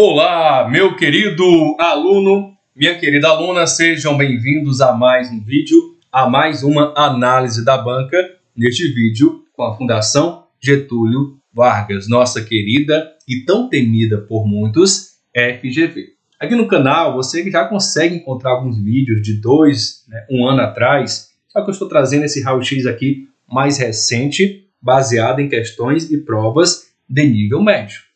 Olá, meu querido aluno, minha querida aluna, sejam bem-vindos a mais um vídeo, a mais uma análise da banca, neste vídeo com a Fundação Getúlio Vargas, nossa querida e tão temida por muitos FGV. Aqui no canal você já consegue encontrar alguns vídeos de um ano atrás, só que eu estou trazendo esse raio-x aqui mais recente, baseado em questões e provas de nível médio.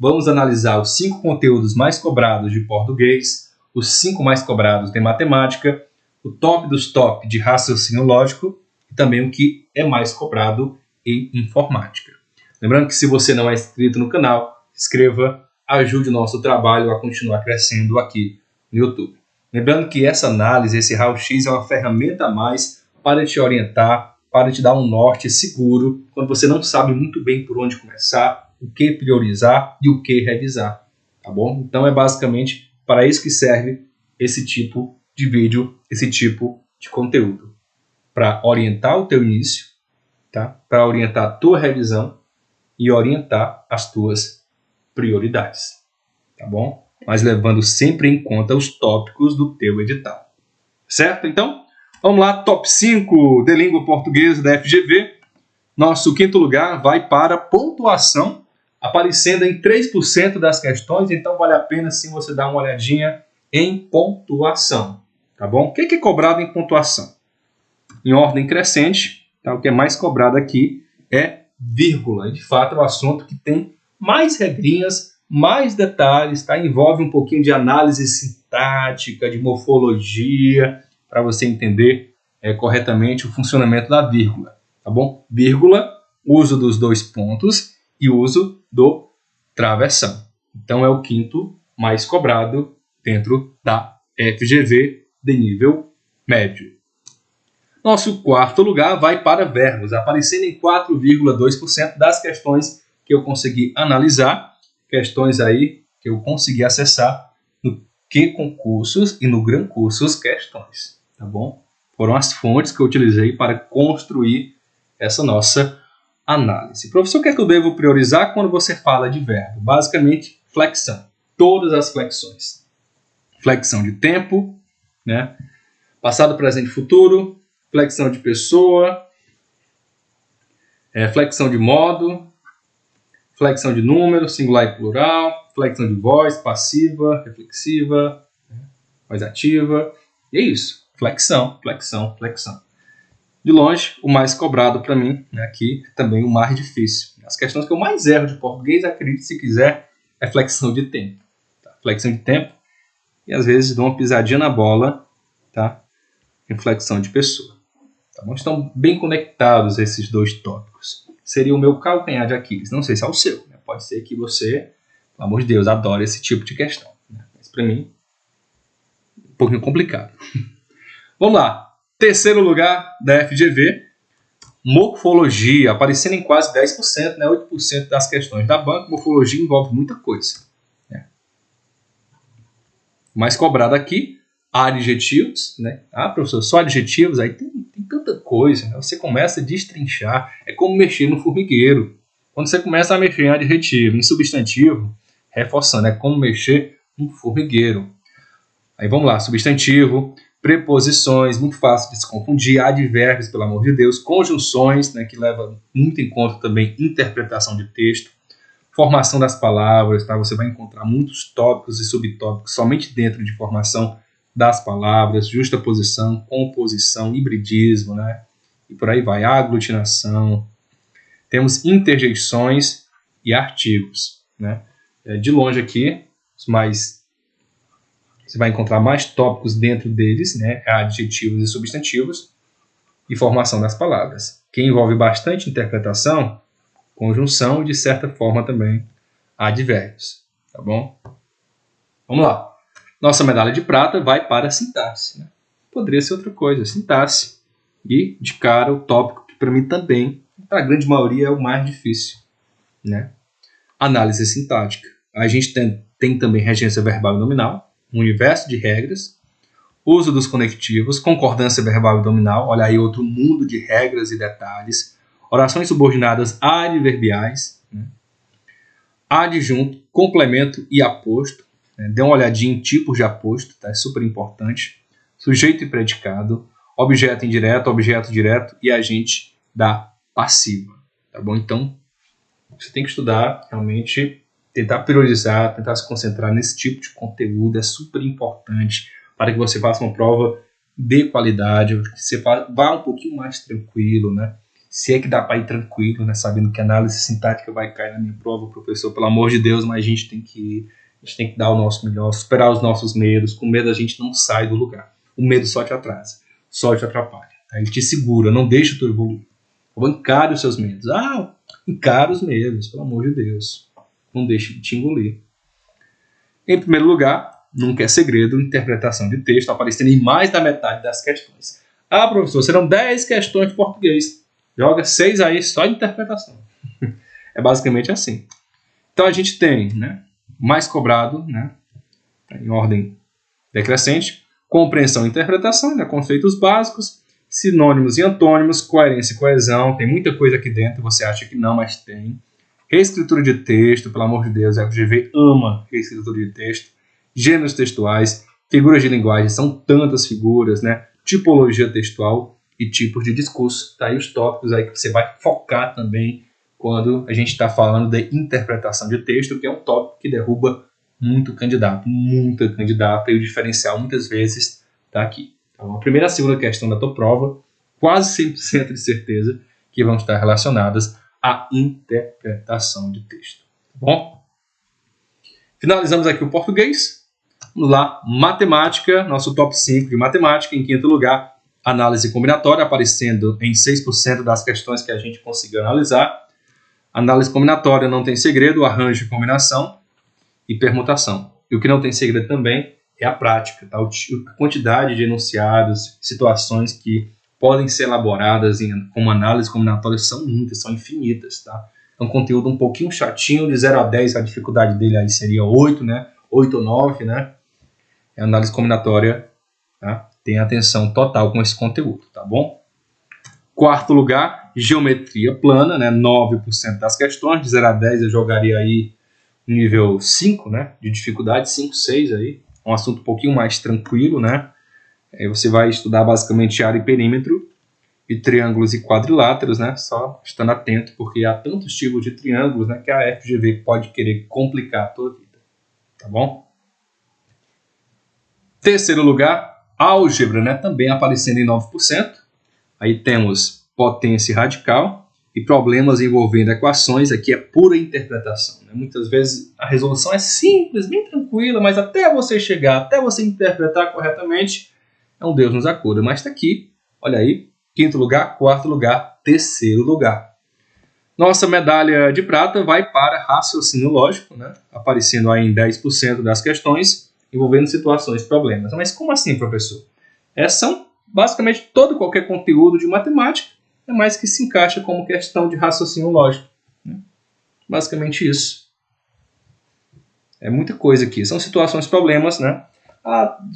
Vamos analisar os 5 conteúdos mais cobrados de português, os 5 mais cobrados de matemática, o top dos top de raciocínio lógico e também o que é mais cobrado em informática. Lembrando que se você não é inscrito no canal, se inscreva, ajude o nosso trabalho a continuar crescendo aqui no YouTube. Lembrando que essa análise, esse raio-x é uma ferramenta a mais para te orientar, para te dar um norte seguro quando você não sabe muito bem por onde começar, o que priorizar e o que revisar, tá bom? Então é basicamente para isso que serve esse tipo de vídeo, esse tipo de conteúdo, para orientar o teu início, tá? Para orientar a tua revisão e orientar as tuas prioridades, tá bom? Mas levando sempre em conta os tópicos do teu edital, certo? Então, vamos lá, top 5 de língua portuguesa da FGV. Nosso quinto lugar vai para pontuação, aparecendo em 3% das questões, então vale a pena sim você dar uma olhadinha em pontuação, tá bom? O que é cobrado em pontuação? Em ordem crescente, tá? O que é mais cobrado aqui é vírgula, e de fato é um assunto que tem mais regrinhas, mais detalhes, tá? Envolve um pouquinho de análise sintática, de morfologia, para você entender corretamente o funcionamento da vírgula, tá bom? Vírgula, uso dos dois pontos e uso do travessão. Então é o quinto mais cobrado dentro da FGV de nível médio. Nosso quarto lugar vai para verbos, aparecendo em 4,2% das questões que eu consegui analisar, questões aí que eu consegui acessar no QConcursos e no Gran Cursos Questões, tá bom? Foram as fontes que eu utilizei para construir essa nossa análise. Professor, o que é que eu devo priorizar quando você fala de verbo? Basicamente, flexão. Todas as flexões. Flexão de tempo, né? Passado, presente e futuro. Flexão de pessoa. Flexão de modo. Flexão de número, singular e plural. Flexão de voz, passiva, reflexiva, voz ativa. E é isso. Flexão, flexão, flexão. De longe, o mais cobrado para mim, né, aqui, também o mais difícil. As questões que eu mais erro de português, acredite se quiser, é flexão de tempo. Tá? Flexão de tempo e às vezes dou uma pisadinha na bola, tá? Em flexão de pessoa. Tá bom? Estão bem conectados esses dois tópicos. Seria o meu calcanhar de Aquiles. Não sei se é o seu. Né? Pode ser que você, pelo amor de Deus, adore esse tipo de questão. Né? Mas para mim, um pouquinho complicado. Vamos lá. Terceiro lugar da FGV, morfologia, aparecendo em quase 10%, né? 8% das questões da banca. Morfologia envolve muita coisa. Né? Mais cobrado aqui, adjetivos. Né? Ah, professor, só adjetivos? Aí tem tanta coisa. Né? Você começa a destrinchar. É como mexer no formigueiro. Quando você começa a mexer em adjetivo, em substantivo, reforçando, é como mexer no formigueiro. Aí vamos lá, substantivo, preposições, muito fácil de se confundir, advérbios, pelo amor de Deus, conjunções, né, que leva muito em conta também interpretação de texto, formação das palavras, tá? Você vai encontrar muitos tópicos e subtópicos somente dentro de formação das palavras, justaposição, composição, hibridismo, né? E por aí vai, aglutinação. Temos interjeições e artigos, né? De longe aqui, os mais... Você vai encontrar mais tópicos dentro deles, né? Adjetivos e substantivos, e formação das palavras, que envolve bastante interpretação, conjunção e, de certa forma, também advérbios. Tá bom? Vamos lá. Nossa medalha de prata vai para a sintaxe. Né? Poderia ser outra coisa, sintaxe. E, de cara, o tópico que, para mim, também, para a grande maioria, é o mais difícil. Né? Análise sintática. A gente tem também regência verbal e nominal, universo de regras, uso dos conectivos, concordância verbal e nominal, olha aí outro mundo de regras e detalhes, orações subordinadas adverbiais, né? adjunto, complemento e aposto. Dê uma olhadinha em tipos de aposto, tá? É super importante. Sujeito e predicado, objeto indireto, objeto direto e agente da passiva. Tá bom? Então, você tem que estudar, realmente, tentar priorizar, tentar se concentrar nesse tipo de conteúdo. É super importante para que você faça uma prova de qualidade, que você vá um pouquinho mais tranquilo, né? Se é que dá para ir tranquilo, né? Sabendo que a análise sintática vai cair na minha prova, professor, pelo amor de Deus, mas a gente tem que dar o nosso melhor, superar os nossos medos. Com medo a gente não sai do lugar. O medo só te atrasa, só te atrapalha. Tá? Ele te segura, não deixa tu evoluir. Encare os seus medos. Encare os medos, pelo amor de Deus. Não deixe de te engolir. Em primeiro lugar, nunca é segredo, interpretação de texto aparecendo em mais da metade das questões. Professor, serão 10 questões de português. Joga 6 aí só de interpretação. É basicamente assim. Então a gente tem, né, mais cobrado, né, em ordem decrescente, compreensão e interpretação, né, conceitos básicos, sinônimos e antônimos, coerência e coesão. Tem muita coisa aqui dentro, você acha que não, mas tem. Reescritura de texto, pelo amor de Deus, a FGV ama reescritura de texto. Gêneros textuais, figuras de linguagem, são tantas figuras, né? Tipologia textual e tipos de discurso. Tá aí os tópicos aí que você vai focar também quando a gente está falando de interpretação de texto, que é um tópico que derruba muito candidato, e o diferencial muitas vezes está aqui. Então, a primeira e a segunda questão da tua prova, quase 100% de certeza que vão estar relacionadas à interpretação de texto. Tá bom? Finalizamos aqui o português. Vamos lá, matemática, nosso top 5 de matemática. Em quinto lugar, análise combinatória, aparecendo em 6% das questões que a gente conseguiu analisar. Análise combinatória não tem segredo, arranjo e combinação e permutação. E o que não tem segredo também é a prática, tá? A quantidade de enunciados, situações que podem ser elaboradas como análise combinatória são muitas, são infinitas, tá? É um conteúdo um pouquinho chatinho, de 0 a 10, a dificuldade dele aí seria 8, né? 8 ou 9, né? A análise combinatória, tá? Tem atenção total com esse conteúdo, tá bom? Quarto lugar, geometria plana, né? 9% das questões, de 0 a 10 eu jogaria aí nível 5, né? De dificuldade, 5, 6 aí. Um assunto um pouquinho mais tranquilo, né? Aí você vai estudar basicamente área e perímetro, e triângulos e quadriláteros, né? Só estando atento, porque há tantos tipos de triângulos, né, que a FGV pode querer complicar a tua vida, tá bom? Terceiro lugar, álgebra, né? Também aparecendo em 9%. Aí temos potência radical e problemas envolvendo equações. Aqui é pura interpretação, né? Muitas vezes a resolução é simples, bem tranquila, mas até você chegar, até você interpretar corretamente, é um Deus nos acuda. Mas está aqui, olha aí, quinto lugar, quarto lugar, terceiro lugar. Nossa medalha de prata vai para raciocínio lógico, né? Aparecendo aí em 10% das questões, envolvendo situações, problemas. Mas como assim, professor? São basicamente qualquer conteúdo de matemática, é mais que se encaixa como questão de raciocínio lógico, né? Basicamente isso. É muita coisa aqui. São situações, problemas, né?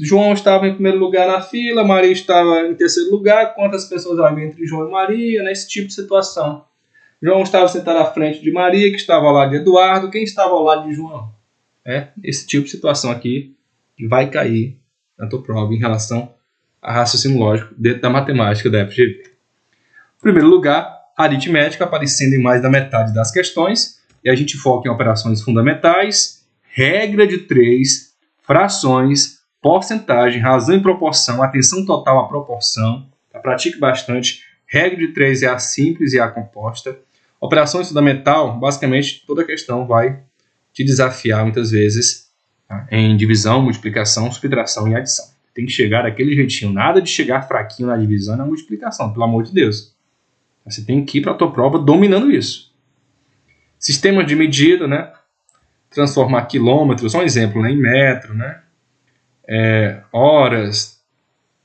João estava em primeiro lugar na fila, Maria estava em terceiro lugar, quantas pessoas havia entre João e Maria, nesse tipo de situação. João estava sentado à frente de Maria, que estava ao lado de Eduardo, quem estava ao lado de João? Esse tipo de situação aqui vai cair na tua prova em relação a raciocínio lógico dentro da matemática da FGV. Em primeiro lugar, aritmética aparecendo em mais da metade das questões, e a gente foca em operações fundamentais, regra de 3, frações, porcentagem, razão e proporção, atenção total à proporção, pratique bastante. Regra de 3 é a simples e a composta. Operações fundamental, basicamente toda a questão vai te desafiar muitas vezes, tá? Em divisão, multiplicação, subtração e adição. Tem que chegar daquele jeitinho, nada de chegar fraquinho na divisão e na multiplicação, pelo amor de Deus. Você tem que ir para a tua prova dominando isso. Sistemas de medida, né? Transformar quilômetros, só um exemplo, né? Em metro, né? Horas,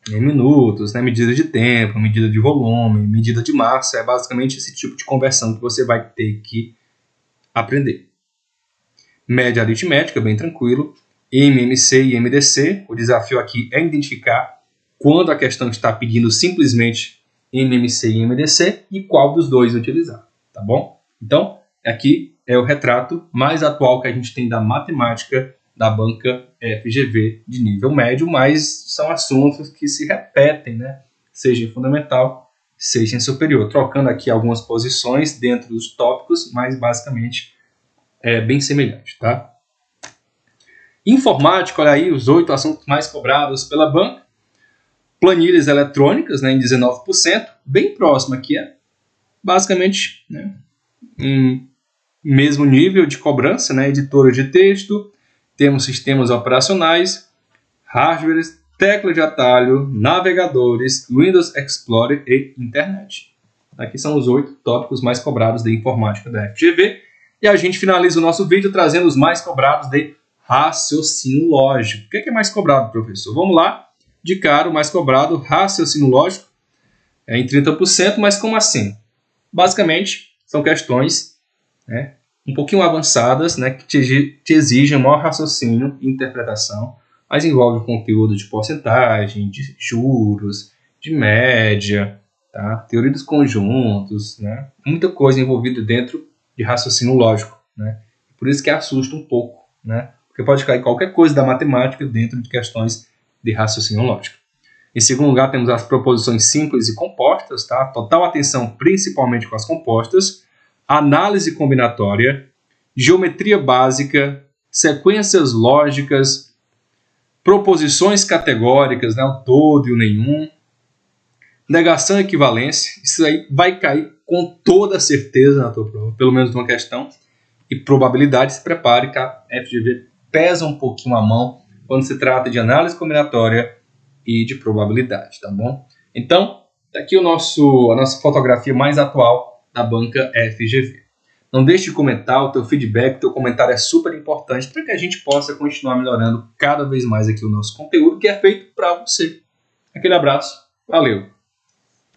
em minutos, né? Medida de tempo, medida de volume, medida de massa, é basicamente esse tipo de conversão que você vai ter que aprender. Média aritmética, bem tranquilo. MMC e MDC, o desafio aqui é identificar quando a questão está pedindo simplesmente MMC e MDC e qual dos dois utilizar, tá bom? Então, aqui é o retrato mais atual que a gente tem da matemática da banca FGV de nível médio, mas são assuntos que se repetem, né? Seja em fundamental, seja em superior. Trocando aqui algumas posições dentro dos tópicos, mas basicamente é bem semelhante, tá? Informática, olha aí os 8 assuntos mais cobrados pela banca. Planilhas eletrônicas, né, em 19%, bem próximo aqui, basicamente, né, em mesmo nível de cobrança, né, editora de texto, temos sistemas operacionais, hardwares, tecla de atalho, navegadores, Windows Explorer e internet. Aqui são os 8 tópicos mais cobrados de informática da FGV. E a gente finaliza o nosso vídeo trazendo os mais cobrados de raciocínio lógico. O que é mais cobrado, professor? Vamos lá. De cara, o mais cobrado, raciocínio lógico, é em 30%, mas como assim? Basicamente, são questões, né, um pouquinho avançadas, né, que te exigem maior raciocínio e interpretação, mas envolve conteúdo de porcentagem, de juros, de média, tá? Teoria dos conjuntos, né? Muita coisa envolvida dentro de raciocínio lógico, né? Por isso que assusta um pouco, né? Porque pode cair qualquer coisa da matemática dentro de questões de raciocínio lógico. Em segundo lugar, temos as proposições simples e compostas, tá? Total atenção principalmente com as compostas, análise combinatória, geometria básica, sequências lógicas, proposições categóricas, né? O todo e o nenhum, negação e equivalência. Isso aí vai cair com toda certeza na tua prova, pelo menos uma questão. E probabilidade, se prepare que a FGV pesa um pouquinho a mão quando se trata de análise combinatória e de probabilidade, tá bom? Então, tá aqui a nossa fotografia mais atual da banca FGV. Não deixe de comentar, o teu feedback, o teu comentário é super importante para que a gente possa continuar melhorando cada vez mais aqui o nosso conteúdo que é feito para você. Aquele abraço, valeu!